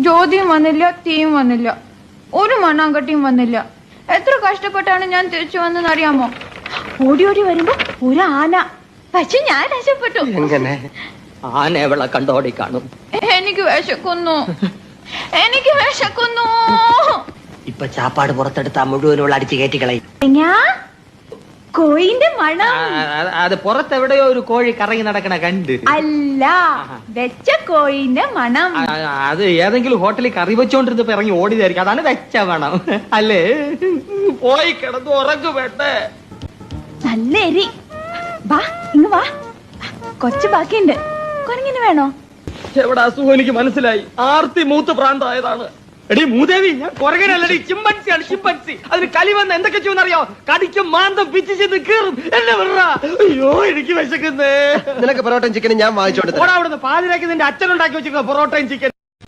ജ്യോതിയും വന്നില്ല, തീയും വന്നില്ല, ഒരു മണ്ണാങ്കട്ടിയും വന്നില്ല. എത്ര കഷ്ടപ്പെട്ടാണ് ഞാൻ തിരിച്ചു വന്നെന്ന് അറിയാമോ? ഓടി ഓടി വരുമ്പോ ഒരു ആന. പക്ഷെ ഞാൻ രക്ഷപ്പെട്ടു. എങ്ങനെ? ആന എവളെ കണ്ടോടി കാണും. എനിക്ക് വിശക്കുന്നു, എനിക്ക് വിശക്കുന്നു. ഇപ്പൊ ചാപ്പാട് പുറത്തെടുത്താ മുഴുവനുള്ള അടിച്ചു കയറ്റിക്കളയും. കോയിന്റെ മണം. അത് പുറത്തെവിടെയോ ഒരു കോഴി കറങ്ങി നടക്കണ കണ്ട്. അല്ല, വെച്ച കോയിന്റെ മണം. അത് ഏതെങ്കിലും ഹോട്ടലിൽ കറി വെച്ചോണ്ടിരുന്നപ്പോ ഇറങ്ങി ഓടിയതായിരിക്കും. അതാണ് വെച്ച മണം അല്ലേ? പോയി കിടന്നു ഉറങ്ങു വേണ്ടേ? നല്ല എരി. വാ ഇങ്ങ് വാ, കൊച്ചു ബാക്കിയുണ്ട്. കൊരങ്ങിന് വേണോ? എവിടെ അസുഖം എനിക്ക് മനസ്സിലായി. ആർത്തി മൂത്ത് പ്രാന്തായതാണ്. എടി മൂദേവി, ഞാൻ കൊരങ്ങനല്ലടി, ചിമ്പൻസിയാണ്, ചിമ്പൻസി. അതിന് കലി വന്ന് എന്തൊക്കെ ചെയ്യുമെന്നറിയോ? കടിക്കും, മാന്തം, പിച്ചു ചെന്ന് കീറും. എന്നെ വിടറ. അയ്യോ എനിക്ക് വിശക്കുന്നേ. നിനക്ക് പൊറോട്ടയും ചിക്കനും ഞാൻ വാങ്ങിച്ചോണ്ട് അവിടുന്ന് പാതിരാക്കി നിന്റെ അച്ഛനുണ്ടാക്കി വെച്ചിരിക്കുന്ന പൊറോട്ടയും ചിക്കൻ.